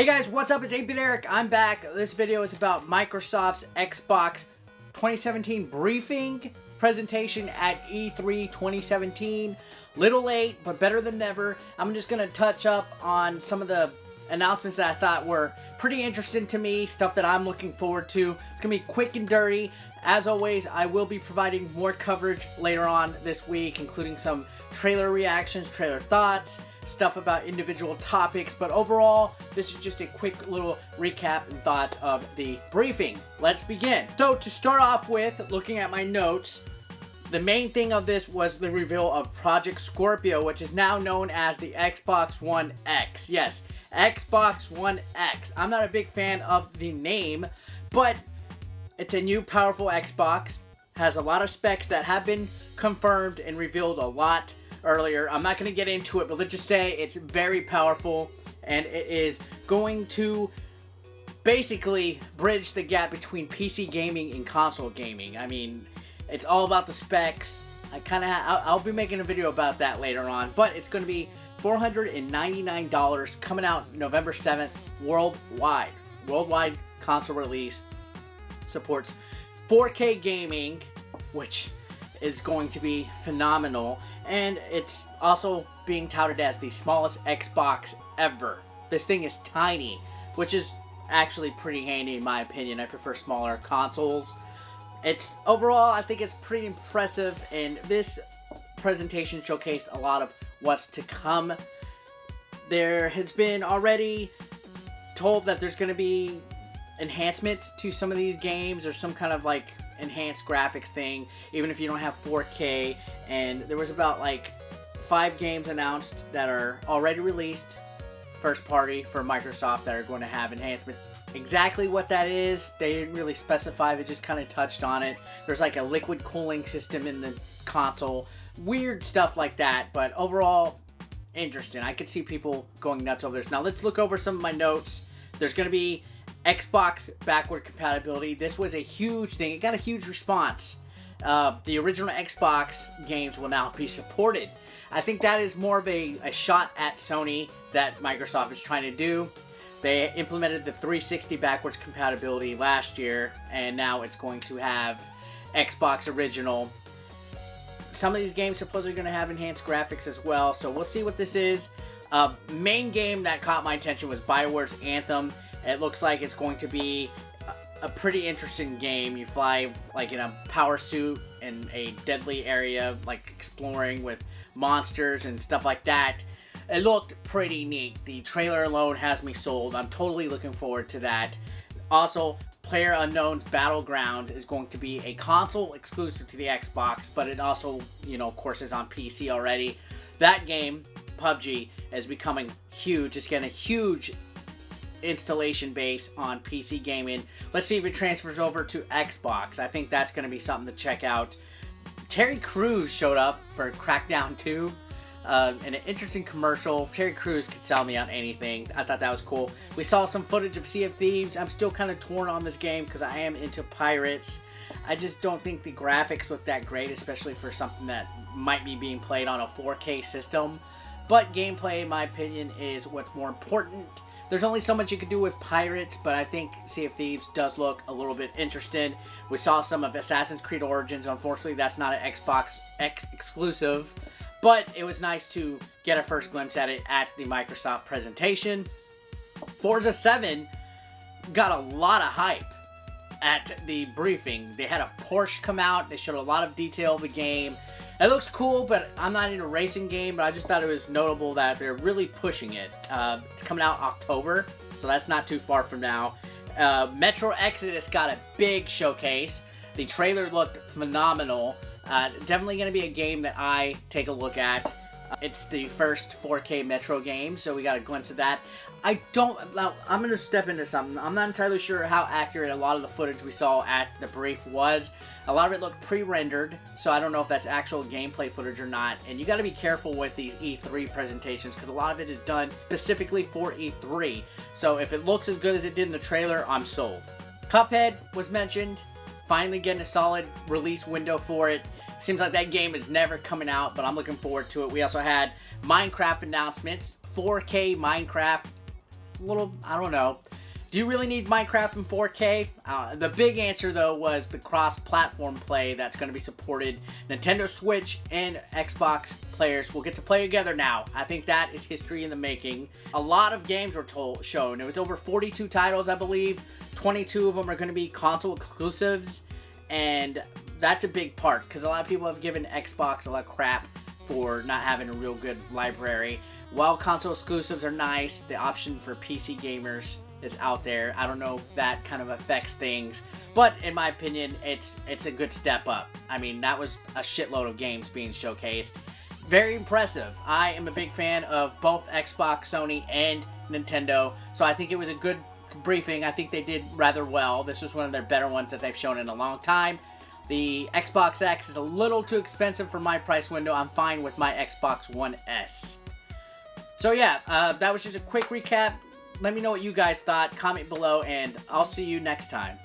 Hey guys, what's up? It's XB.O.X. I'm back. This video is about Microsoft's Xbox 2017 briefing presentation at E3 2017. Little late, but better than never. I'm just going to touch up on some of the announcements that I thought were pretty interesting to me, stuff that I'm looking forward to. It's going to be quick and dirty. As always, I will be providing more coverage later on this week, including some trailer reactions, trailer thoughts, stuff about individual topics, but overall, this is just a quick little recap and thought of the briefing. Let's begin. So to start off with, looking at my notes, the main thing of this was the reveal of Project Scorpio, which is now known as the Xbox One X. Yes, Xbox One X. I'm not a big fan of the name, but it's a new powerful Xbox, has a lot of specs that have been confirmed and revealed a lot earlier. I'm not going to get into it, but let's just say it's very powerful, and it is going to basically bridge the gap between PC gaming and console gaming. I mean, it's all about the specs. I'll be making a video about that later on, but it's going to be $499 coming out November 7th worldwide. Worldwide console release. Supports 4K gaming, which is going to be phenomenal, and it's also being touted as the smallest Xbox ever. This thing is tiny, which is actually pretty handy in my opinion. I prefer smaller consoles. It's overall, I think it's pretty impressive, and this presentation showcased a lot of what's to come. There has been already told that there's going to be enhancements to some of these games, or some kind of like enhanced graphics thing, even if you don't have 4K. And there was about like 5 games announced that are already released, first party for Microsoft, that are going to have enhancements. Exactly what that is, they didn't really specify. They just kind of touched on it. There's like a liquid cooling system in the console, weird stuff like that, but overall interesting. I could see people going nuts over this. Now let's look over some of my notes. There's going to be Xbox backward compatibility. This was a huge thing. It got a huge response. The original Xbox games will now be supported. I think that is more of a shot at Sony that Microsoft is trying to do. They implemented the 360 backwards compatibility last year, and now it's going to have Xbox original. Some of these games supposedly going to have enhanced graphics as well, so we'll see what this is. Main game that caught my attention was BioWare's Anthem. It looks like it's going to be a pretty interesting game. You fly like in a power suit in a deadly area, like exploring with monsters and stuff like that. It looked pretty neat. The trailer alone has me sold. I'm totally looking forward to that. Also, PlayerUnknown's Battleground is going to be a console exclusive to the Xbox, but it also, you know, of course, is on PC already. That game, PUBG, is becoming huge. It's getting a huge installation base on PC gaming. Let's see if it transfers over to Xbox. I think that's going to be something to check out. Terry Crews showed up for Crackdown 2 in an interesting commercial. Terry Crews could sell me on anything. I thought that was cool. We saw some footage of Sea of Thieves. I'm still kind of torn on this game because I am into pirates. I just don't think the graphics look that great, especially for something that might be being played on a 4K system. But gameplay, in my opinion, is what's more important. There's only so much you can do with pirates, but I think Sea of Thieves does look a little bit interesting. We saw some of Assassin's Creed Origins. Unfortunately, that's not an Xbox X exclusive, but it was nice to get a first glimpse at it at the Microsoft presentation. Forza 7 got a lot of hype at the briefing. They had a Porsche come out. They showed a lot of detail of the game. It looks cool, but I'm not in a racing game, but I just thought it was notable that they're really pushing it. It's coming out October, so that's not too far from now. Metro Exodus got a big showcase. The trailer looked phenomenal. Definitely going to be a game that I take a look at. It's the first 4K Metro game, so we got a glimpse of that. I'm going to step into something. I'm not entirely sure how accurate a lot of the footage we saw at the brief was. A lot of it looked pre-rendered, so I don't know if that's actual gameplay footage or not. And you got to be careful with these E3 presentations, because a lot of it is done specifically for E3. So if it looks as good as it did in the trailer, I'm sold. Cuphead was mentioned. Finally getting a solid release window for it. Seems like that game is never coming out, but I'm looking forward to it. We also had Minecraft announcements. 4K Minecraft a little, I don't know. Do you really need Minecraft in 4K? The big answer, though, was the cross-platform play that's going to be supported. Nintendo Switch and Xbox players will get to play together now. I think that is history in the making. A lot of games were shown. It was over 42 titles, I believe. 22 of them are going to be console exclusives. And that's a big part, because a lot of people have given Xbox a lot of crap for not having a real good library. While console exclusives are nice, the option for PC gamers is out there. I don't know if that kind of affects things, but in my opinion, it's a good step up. I mean, that was a shitload of games being showcased. Very impressive. I am a big fan of both Xbox, Sony, and Nintendo, so I think it was a good briefing. I think they did rather well. This was one of their better ones that they've shown in a long time. The Xbox X is a little too expensive for my price window. I'm fine with my Xbox One S. So yeah, that was just a quick recap. Let me know what you guys thought. Comment below, and I'll see you next time.